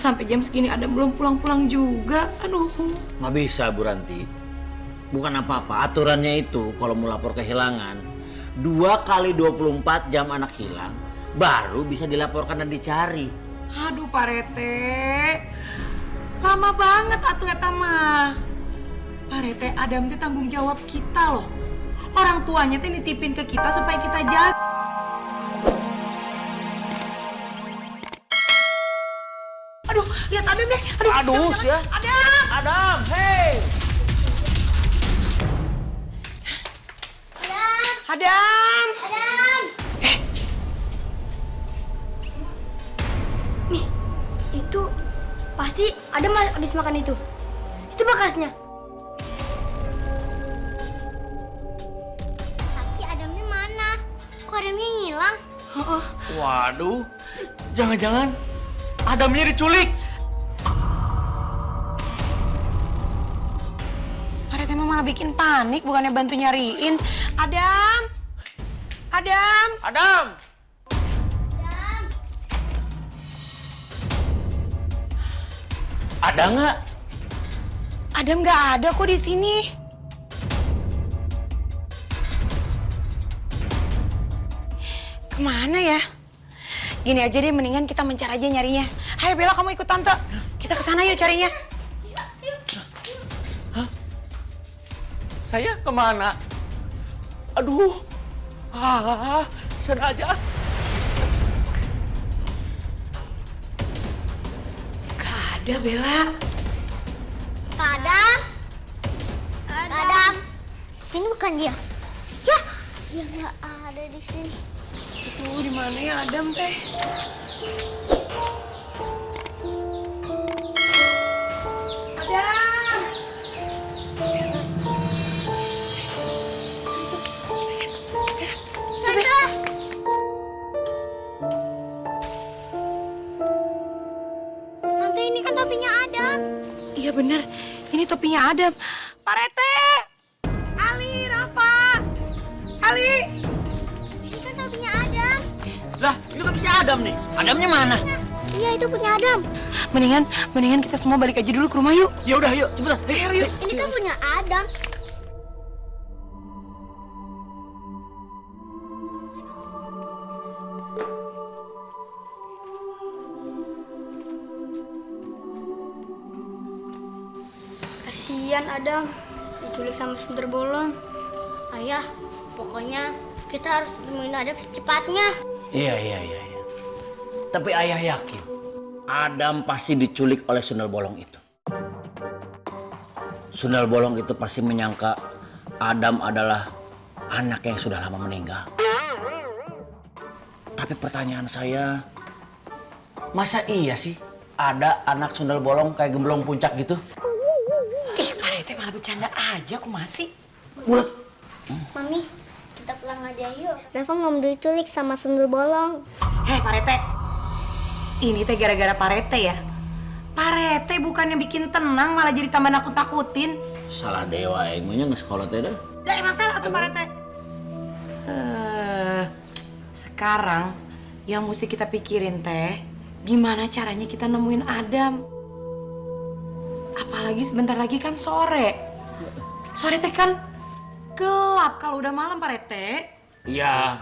sampai jam segini Adam belum pulang-pulang juga. Aduh. Nggak bisa, Bu Ranti. Bukan apa-apa, aturannya itu kalau mau lapor kehilangan 2 kali 24 jam anak hilang baru bisa dilaporkan dan dicari. Aduh Pak Rete, lama banget atuh eta mah. Pak Rete, Adam itu tanggung jawab kita loh. Orang tuanya tuh nitipin ke kita supaya kita jaga. Aduh, lihat Adam deh. Aduh, ya. Adam. Adam, hey. Adam. Adam! Nih, itu pasti Adam habis makan itu. Itu bekasnya. Tapi Adamnya mana? Kok Adamnya hilang? Waduh, jangan-jangan Adamnya diculik. Pak Rete emang malah bikin panik, bukannya bantu nyariin. Adam. Adam. Adam. Adam! Ada nggak? Adam nggak ada kok di sini. Kemana ya? Gini aja deh, mendingan kita mencari aja nyarinya. Hai Bella, kamu ikut tante. Kita kesana yuk carinya. Saya kemana? Aduh, sana aja. Gak ada Bella. Kak Adam? Kak Adam? Sini bukan dia. Ya, dia nggak ada di sini. Itu di mana ya Adam teh? Adam. Tante! Tante, ini kan topinya Adam. Iya bener, ini topinya Adam. Pak Rete, Ali, Rafa, Ali. Ini kan topinya Adam. Lah, itu kan bisa Adam nih. Adamnya mana? Iya, itu punya Adam. Mendingan kita semua balik aja dulu ke rumah yuk. Ya udah, yuk, cepetan. Ayo. Ini kan punya Adam. Kasihan Adam, diculik sama Sundar Bolong. Ayah, pokoknya kita harus temuin Adam secepatnya. Iya. Tapi ayah yakin Adam pasti diculik oleh Sundal Bolong itu. Sundal Bolong itu pasti menyangka Adam adalah anak yang sudah lama meninggal. Tapi pertanyaan saya, masa iya sih ada anak Sundal Bolong kayak Gemblong Puncak gitu? Ih, Pak Rete malah bercanda aja, aku masih. Bulat. Mami, kita pulang aja yuk. Reva nggak mau diculik sama Sundar Bolong. Hei Pak Rete, ini teh gara-gara Pak Rete ya? Pak Rete bukannya bikin tenang malah jadi tambah nakut-nakutin. Salah dewa emunya nggak sekolah teh dah. Dah emang salah tuh Pak Rete. Sekarang yang mesti kita pikirin teh, gimana caranya kita nemuin Adam? Apalagi sebentar lagi kan sore. Sore teh kan gelap kalau udah malam Pak Rete. Iya,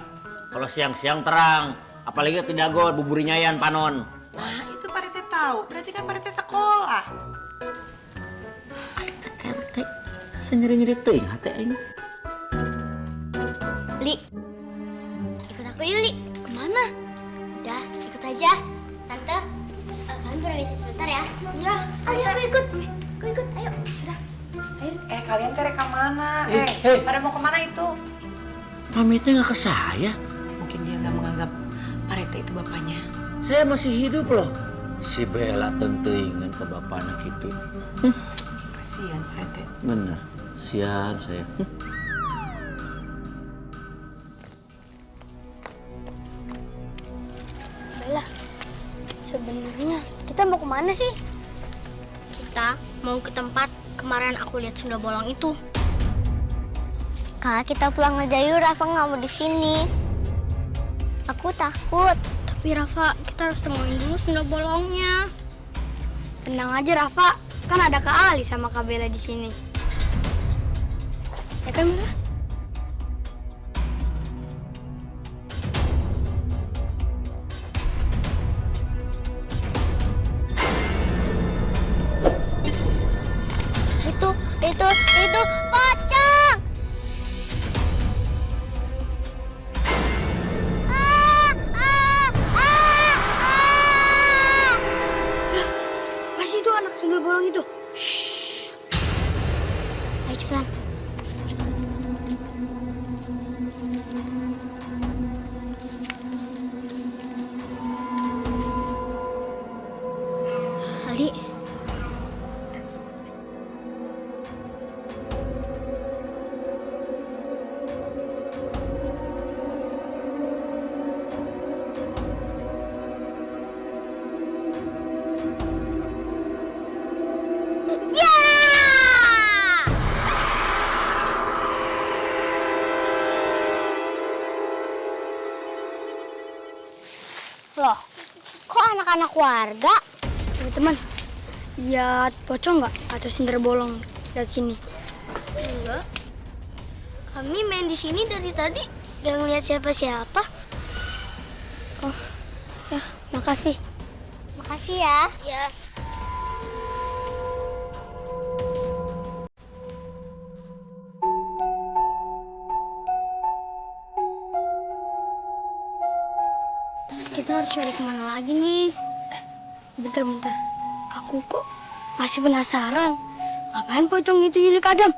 kalau siang-siang terang. Apalagi tidak go buburinya yan panon. Nah itu Pak Rete tahu, berarti kan Pak Rete sekolah. RT, nyeri-nyeri teuing hati aing. Li, ikut aku yuk Li. Kemana? Udah, ikut aja. Tante, kalian permisi sebentar ya. Iya, ayo aku ikut. Aku ikut, ayo. Udah, ayo. Kalian teh reka mana? Hei. Pada mau kemana itu? Pamitnya nggak ke saya. Mungkin dia nggak menganggap Pak Rete itu bapaknya. Saya masih hidup loh. Si Bella teuing-teuingan ke bapaknya gitu. Kasihan Pak Rete. Bener, sian saya. Bella, sebenarnya kita mau kemana sih? Kita mau ke tempat kemarin aku lihat Sundar Bolong itu. Kak, kita pulang aja yuk. Rafa nggak mau di sini. Aku takut. Tapi Rafa, kita harus temuin dulu Sundar Bolongnya. Tenang aja Rafa, kan ada Kak Ali sama Kak Bella di sini. Ya kan Bella? Itu pocong! Masih itu anak sundel bolong itu. Shh. Ayo cepetan. Ali. Loh, kok anak-anak warga? Teman-teman, lihat pocong nggak atau sender bolong lihat sini? Enggak. Kami main di sini dari tadi, nggak ngeliat siapa-siapa. Oh, ya, makasih. Makasih ya. Ya. Terus kita harus cari kemana lagi nih? Bentar. Aku kok masih penasaran. Ngapain pocong itu nyulik Adam?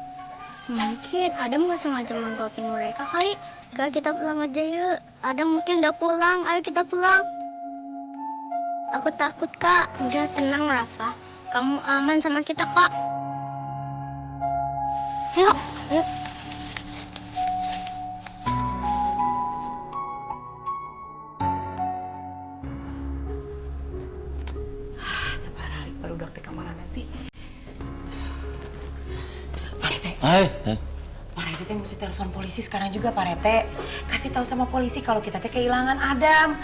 Mungkin Adam nggak sengaja menggokin mereka kali. Kak, kita pulang aja yuk. Adam mungkin udah pulang. Ayo kita pulang. Aku takut, Kak. Udah tenang, Rafa. Kamu aman sama kita, Kak. Ayo. Baru udah ke kemana sih? Pak Rete. Hai. Pak Rete teh mesti telepon polisi sekarang juga Pak Rete. Kasih tahu sama polisi kalau kita teh kehilangan Adam.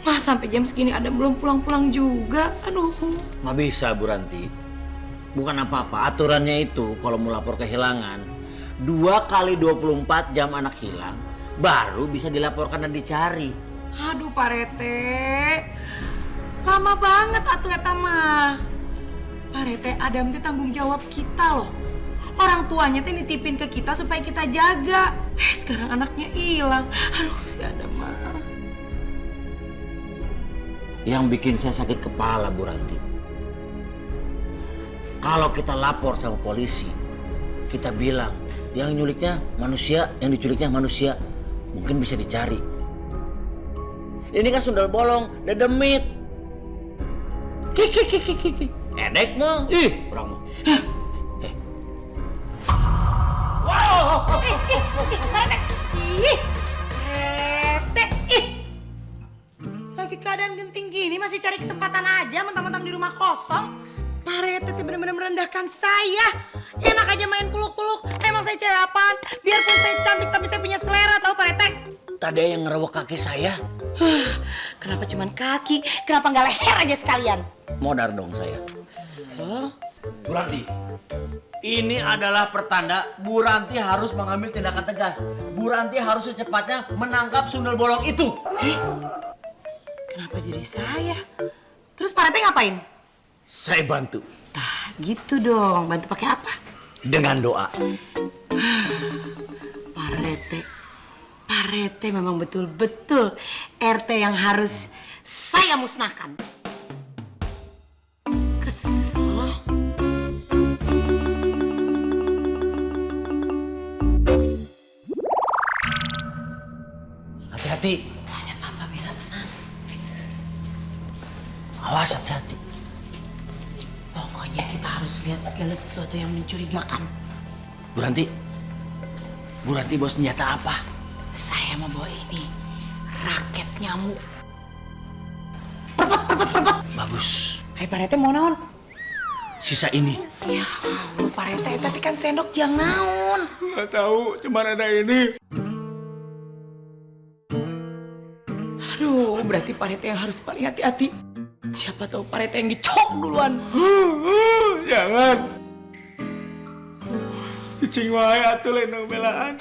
Mah sampai jam segini Adam belum pulang-pulang juga. Aduh. Nggak bisa Bu Ranti. Bukan apa-apa. Aturannya itu kalau mau lapor kehilangan 2 kali 24 jam anak hilang baru bisa dilaporkan dan dicari. Aduh Pak Rete. Lama banget atuh eta mah. Pak Rete, Adam itu tanggung jawab kita loh. Orang tuanya tuh nitipin ke kita supaya kita jaga. Sekarang anaknya hilang. Aduh si Adam mah. Yang bikin saya sakit kepala Bu Ranti, kalau kita lapor sama polisi, kita bilang yang nyuliknya manusia, yang diculiknya manusia, mungkin bisa dicari. Ini kan sundal bolong, dedemit. Kiki. Edek mah. Ih, kurang mah. Wow. Pak Rete. Rete. Lagi keadaan genting gini masih cari kesempatan aja mentang-mentang di rumah kosong. Pak Rete bener-bener merendahkan saya. Enak aja main peluk-peluk. Emang saya cewek apaan? Biarpun saya cantik tapi saya punya selera tau Pak Rete. Tadi yang ngerewek kaki saya. Kenapa cuman kaki? Kenapa nggak leher aja sekalian? Modar dong saya. So? Bu Ranti, ini adalah pertanda Bu Ranti harus mengambil tindakan tegas. Bu Ranti harus secepatnya menangkap sundel bolong itu. Kenapa jadi saya? Terus Pak Rete ngapain? Saya bantu. Nah, gitu dong. Bantu pakai apa? Dengan doa. Pak Rete memang betul-betul RT yang harus saya musnahkan. Kesel. Hati-hati. Gak ada apa-apa, Bella, tenang. Awas, hati-hati. Pokoknya kita harus lihat segala sesuatu yang mencurigakan. Bu Ranti bawa senjata apa? Saya mau bawa ini, raket nyamuk. Bagus. Hai Pak Rete mau naon? Sisa ini. Ya Allah Pak Rete, tadi kan sendok jang naon. Nggak tahu, cuma ada ini. Aduh, berarti Pak Rete yang harus paling hati-hati. Siapa tahu Pak Rete yang dicok duluan. Jangan. Cicing wae atuh lain nu belaan.